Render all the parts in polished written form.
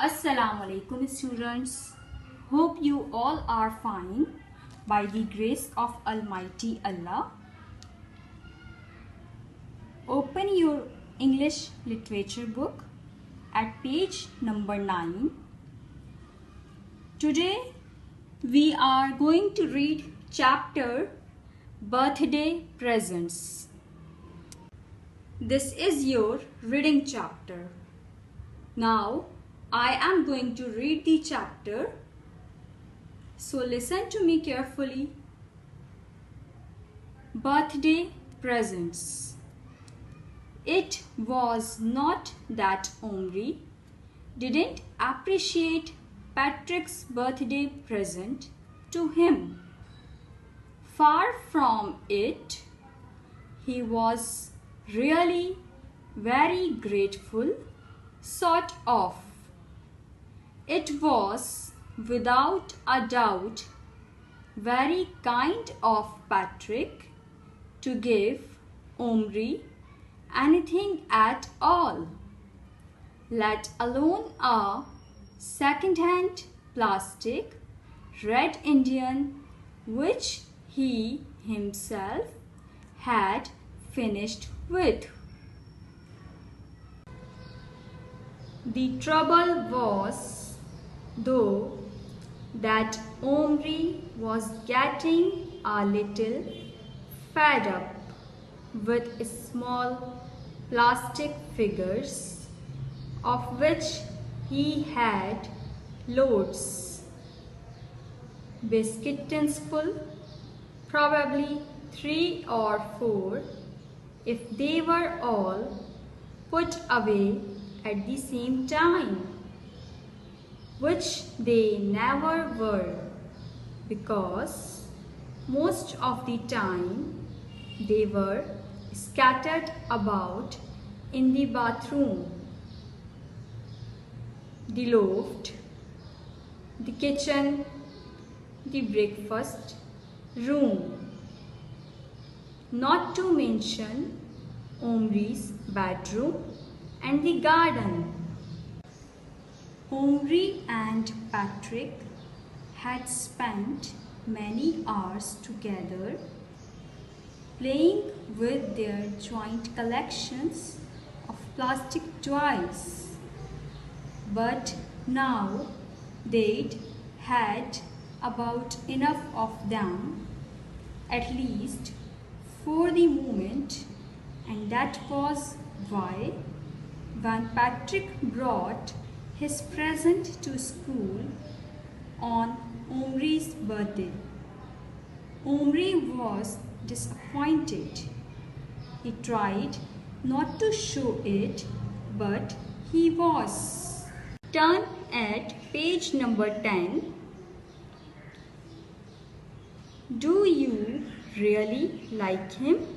Assalamu alaikum students. Hope you all are fine by the grace of Almighty Allah. Open your English literature book at page number 9. Today we are going to read chapter Birthday Presents. This is your reading chapter. Now I am going to read the chapter, so listen to me carefully. Birthday presents. It was not that Omri didn't appreciate Patrick's birthday present to him. Far from it, he was really very grateful, sort of. It was, without a doubt, very kind of Patrick to give Omri anything at all, let alone a second-hand plastic Red Indian which he himself had finished with. The trouble was, though, that Omri was getting a little fed up with small plastic figures, of which he had loads. Biscuit tins full, probably 3 or 4, if they were all put away at the same time, which they never were, because most of the time they were scattered about in the bathroom, the loft, the kitchen, the breakfast room, not to mention Omri's bedroom and the garden. Omri and Patrick had spent many hours together playing with their joint collections of plastic toys. But now they'd had about enough of them, at least for the moment, and that was why, when Patrick brought his present to school on Omri's birthday, Omri was disappointed. He tried not to show it, but he was. Turn at page number 10. Do you really like him?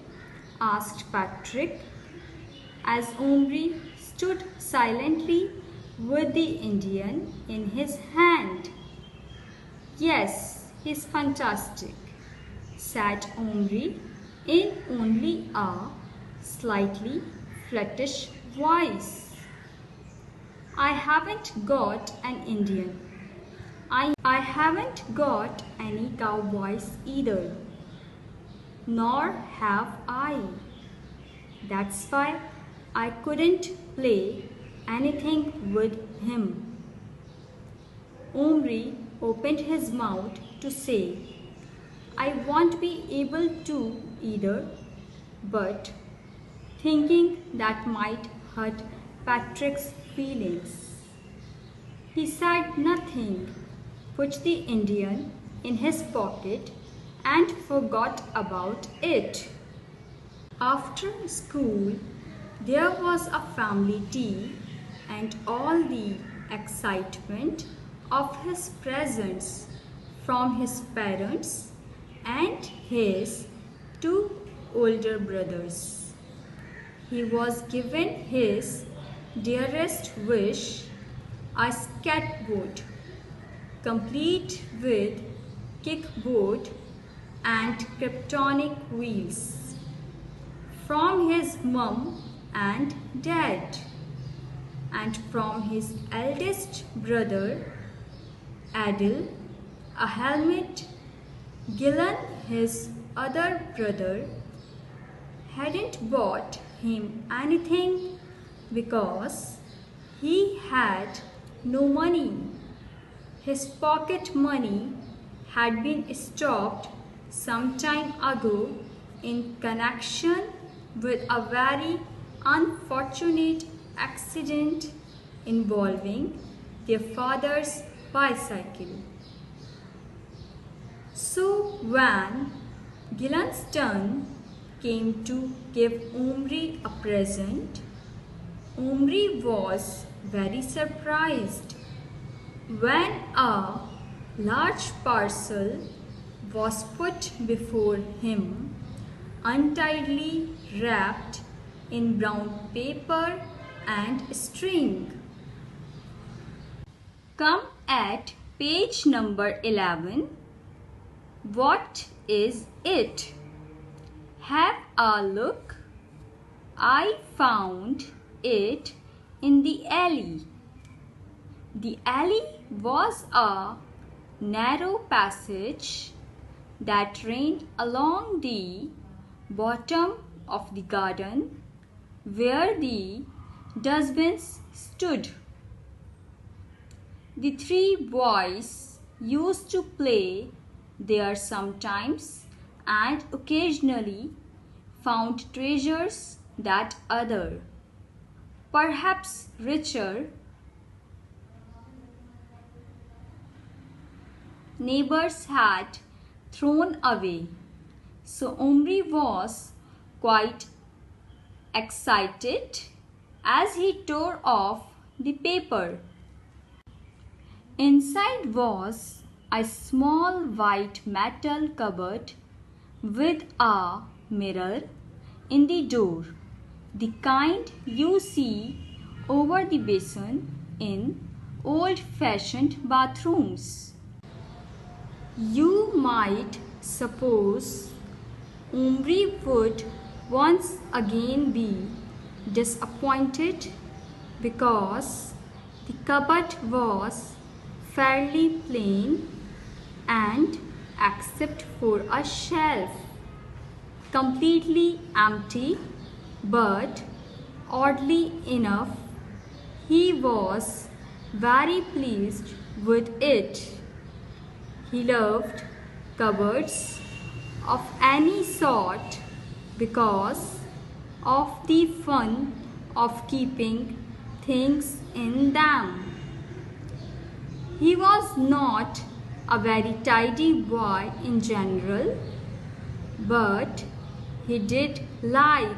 Asked Patrick, as Omri stood silently with the Indian in his hand. Yes, he's fantastic, said Omri in only a slightly fluttish voice. I haven't got an Indian. I haven't got any cowboys either. Nor have I. That's why I couldn't play anything with him. Omri opened his mouth to say, I won't be able to either, but thinking that might hurt Patrick's feelings, he said nothing, put the Indian in his pocket and forgot about it. After school, there was a family tea and all the excitement of his presents from his parents and his 2 older brothers. He was given his dearest wish, a skateboard, complete with kickboard and Kryptonic wheels, from his mum and dad. and from his eldest brother Adil a helmet. Gillen, his other brother, hadn't bought him anything because he had no money. His pocket money had been stopped some time ago in connection with a very unfortunate accident involving their father's bicycle. So when Gillen's turn came to give Omri a present, Omri was very surprised when a large parcel was put before him, untidily wrapped in brown paper and string. Come at page number 11. What is it? Have a look. I found it in the alley. The alley was a narrow passage that ran along the bottom of the garden where the dustbins stood. The three boys used to play there sometimes and occasionally found treasures that other, perhaps richer, neighbors had thrown away. So Omri was quite excited as he tore off the paper. Inside was a small white metal cupboard with a mirror in the door, the kind you see over the basin in old-fashioned bathrooms. You might suppose Omri would once again be disappointed because the cupboard was fairly plain and, except for a shelf, completely empty, but oddly enough, he was very pleased with it. He loved cupboards of any sort because of the fun of keeping things in them. He was not a very tidy boy in general, but he did like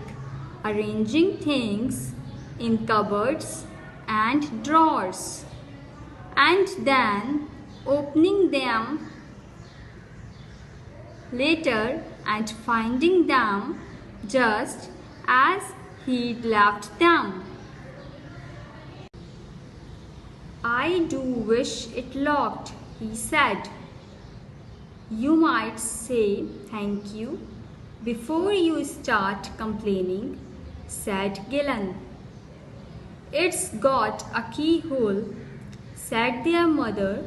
arranging things in cupboards and drawers and then opening them later and finding them just as he'd left them. I do wish it locked, he said. You might say thank you before you start complaining, said Gillen. It's got a keyhole, said their mother,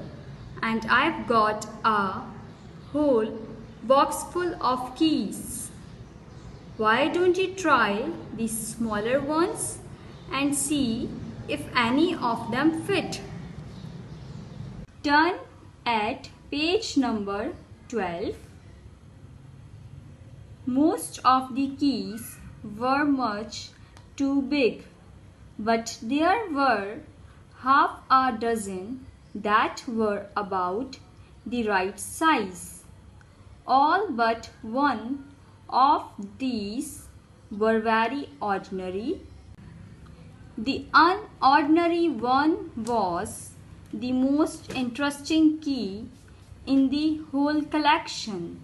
and I've got a whole box full of keys. Why don't you try the smaller ones and see if any of them fit? Turn at page number 12. Most of the keys were much too big, but there were half a dozen that were about the right size. All but one of these were very ordinary. The unordinary one was the most interesting key in the whole collection.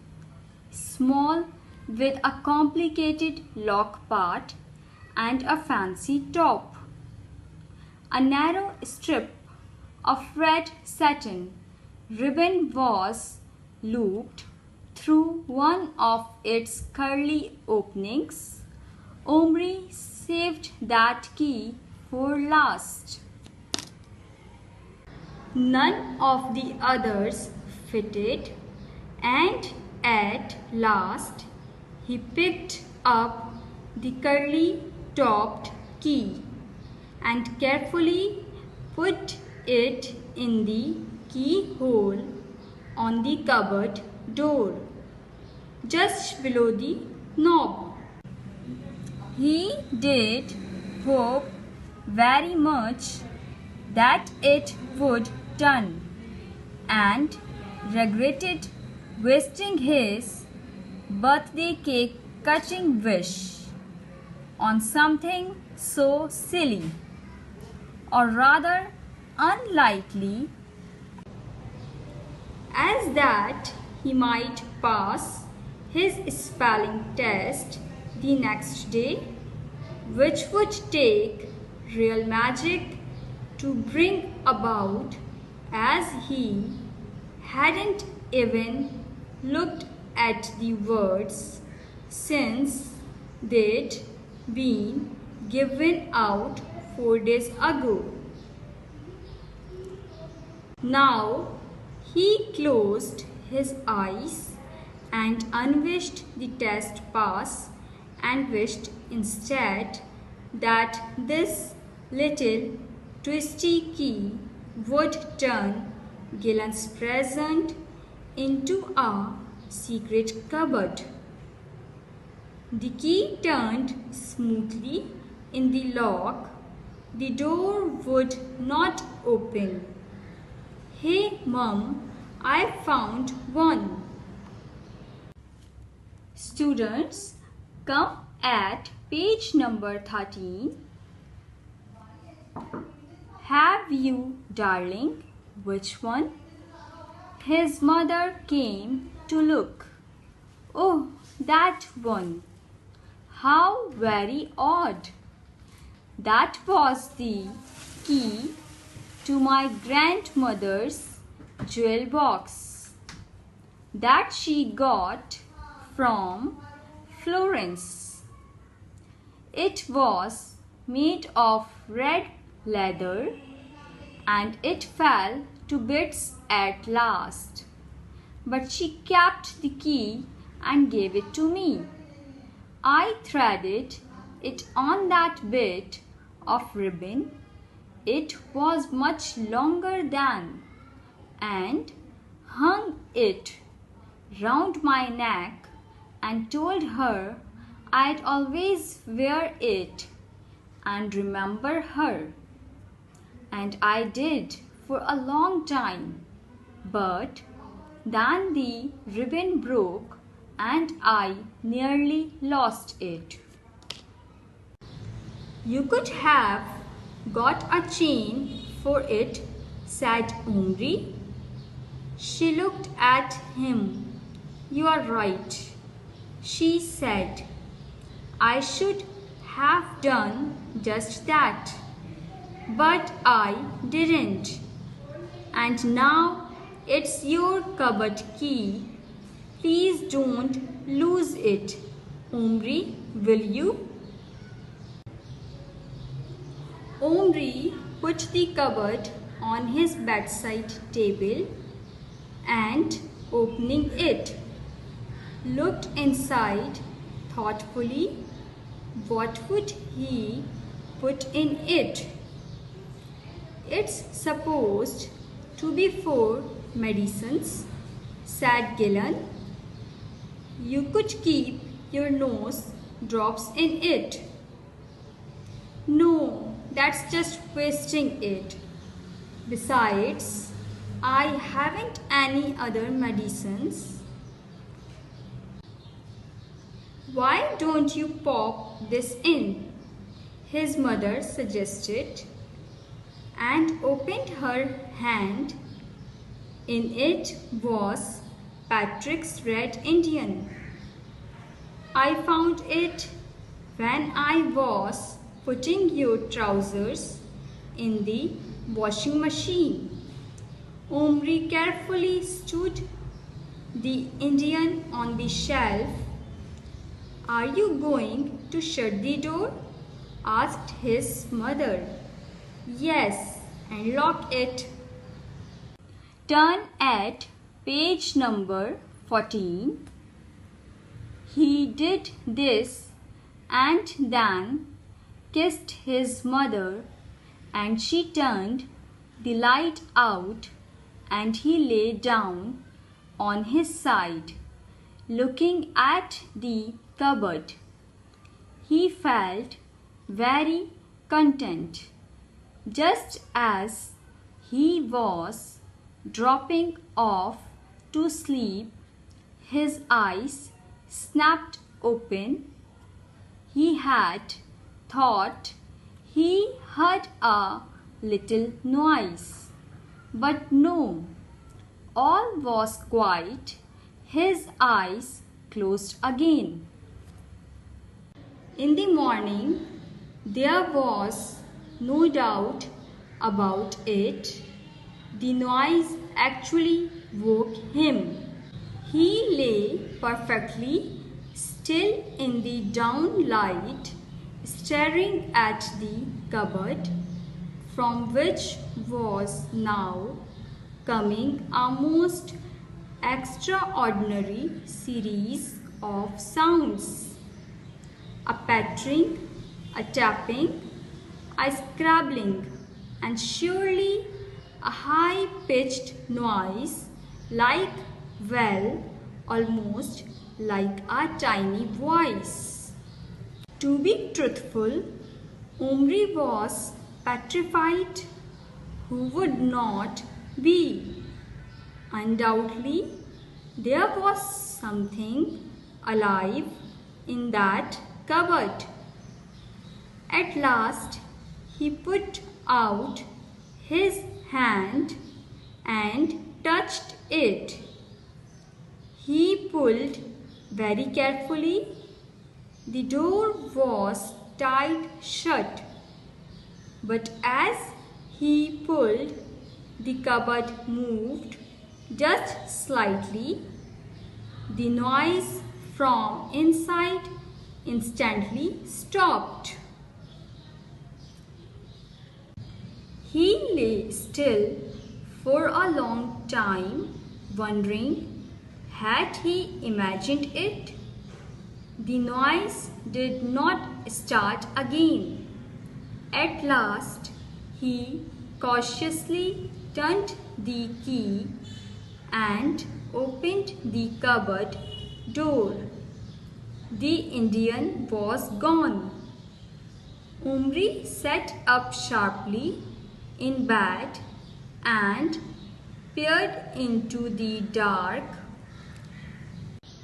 Small, with a complicated lock part and a fancy top. A narrow strip of red satin ribbon was looped through one of its curly openings. Omri saved that key for last. None of the others fitted, and at last he picked up the curly-topped key and carefully put it in the keyhole on the cupboard door, just below the knob. He did hope very much that it would turn, and regretted wasting his birthday cake cutting wish on something so silly, or rather unlikely, as that he might pass his spelling test the next day, which would take real magic to bring about, as he hadn't even looked at the words since they'd been given out 4 days ago. Now he closed his eyes and unwished the test pass, and wished instead that this little twisty key would turn Gillen's present into a secret cupboard. The key turned smoothly in the lock. The door would not open. Hey Mum, I found one. Students, come at page number 13. Have you, darling? Which one? His mother came to look. Oh, that one. How very odd. That was the key to my grandmother's jewel box that she got from Florence. It was made of red leather, and it fell to bits at last. But she kept the key and gave it to me. I threaded it on that bit of ribbon. It was much longer than, and hung it round my neck and told her I'd always wear it and remember her. And I did for a long time, but then the ribbon broke and I nearly lost it. You could have got a chain for it, said Omri. She looked at him. You are right, she said. I should have done just that, but I didn't. And now it's your cupboard key. Please don't lose it, Omri, will you? Omri put the cupboard on his bedside table and, opening it, looked inside thoughtfully. What would he put in it? It's supposed to be for medicines, said Gillen. You could keep your nose drops in it. No, that's just wasting it. Besides, I haven't any other medicines. Why don't you pop this in? His mother suggested, and opened her hand. In it was Patrick's Red Indian. I found it when I was putting your trousers in the washing machine. Omri carefully stood the Indian on the shelf. Are you going to shut the door? Asked his mother. Yes, and lock it. Turn at page number 14. He did this and then kissed his mother, and she turned the light out, and he lay down on his side, looking at the cupboard. He felt very content. Just as he was dropping off to sleep, his eyes snapped open. He had thought he heard a little noise, but no, all was quiet. His eyes closed again. In the morning, there was no doubt about it. The noise actually woke him. He lay perfectly still in the dawn light, staring at the cupboard, from which was now coming a most extraordinary series of sounds. A pattering, a tapping, a scrabbling, and surely a high-pitched noise like, well, almost like a tiny voice. To be truthful, Omri was petrified. Who would not be? Undoubtedly, there was something alive in that cupboard. At last, he put out his hand and touched it. He pulled very carefully. The door was tied shut, but as he pulled, the cupboard moved just slightly. The noise from inside instantly stopped. He lay still for a long time, wondering, had he imagined it? The noise did not start again. At last, he cautiously turned the key and opened the cupboard door. The Indian was gone. Omri sat up sharply in bed and peered into the dark.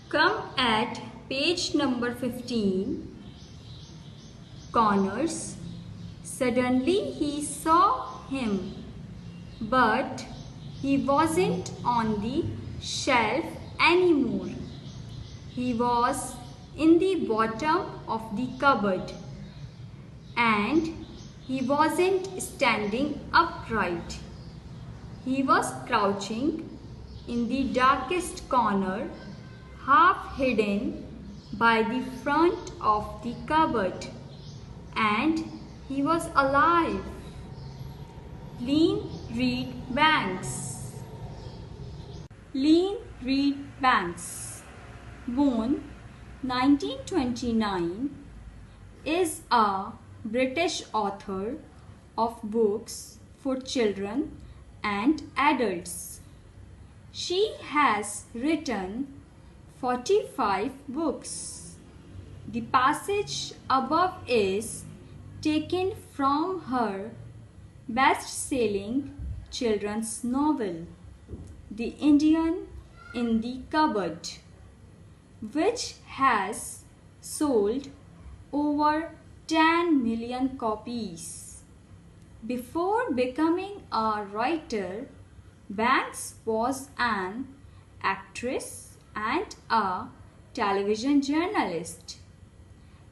Come at page number 15. Corners. Suddenly he saw him, but he wasn't on the shelf anymore. He was in the bottom of the cupboard, and he wasn't standing upright. He was crouching in the darkest corner, half hidden by the front of the cupboard, and he was alive. Lean Reed Banks. Lean Reed Banks, born 1929, is a British author of books for children and adults. She has written 45 books. The passage above is taken from her best-selling children's novel, The Indian in the Cupboard, which has sold over 10 million copies. Before becoming a writer, Banks was an actress and a television journalist.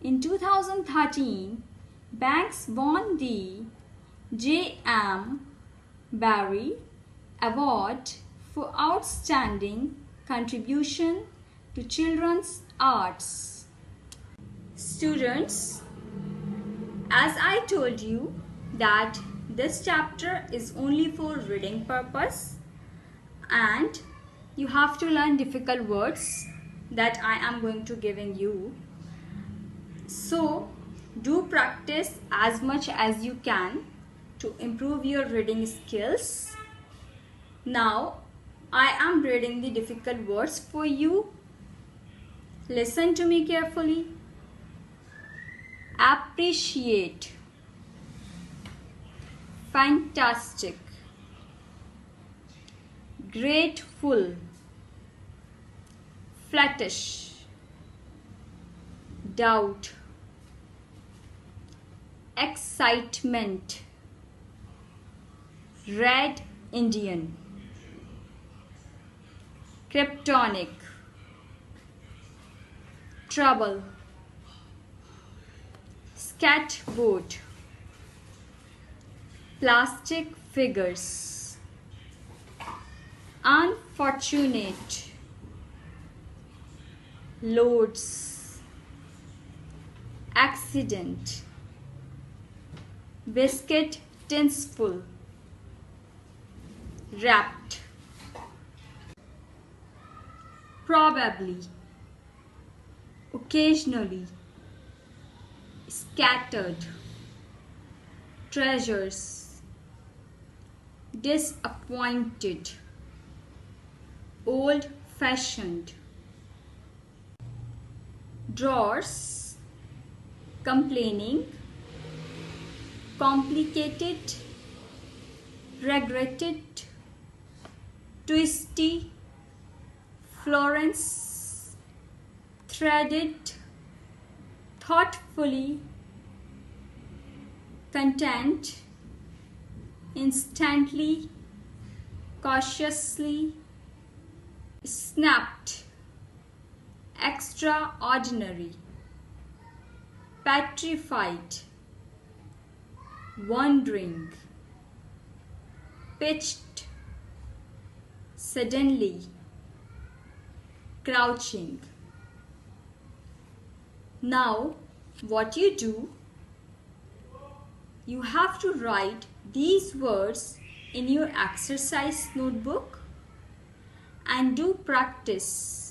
In 2013, Banks won the J.M. Barrie Award for Outstanding Contribution to Children's Arts. Students, as I told you that this chapter is only for reading purpose and you have to learn difficult words that I am going to giving you. So do practice as much as you can to improve your reading skills. Now I am reading the difficult words for you. Listen to me carefully. Appreciate, fantastic, grateful, flattish, doubt, excitement, red Indian, kryptonic, trouble, skateboard, plastic figures, unfortunate, loads, accident, biscuit tinsful, wrapped, probably, occasionally, scattered, treasures, disappointed, old-fashioned, drawers, complaining, complicated, regretted, twisty, Florence, threaded, thoughtfully, content, instantly, cautiously, snapped, extraordinary, petrified, wondering, pitched, suddenly, crouching. Now, what you do, you have to write these words in your exercise notebook and do practice.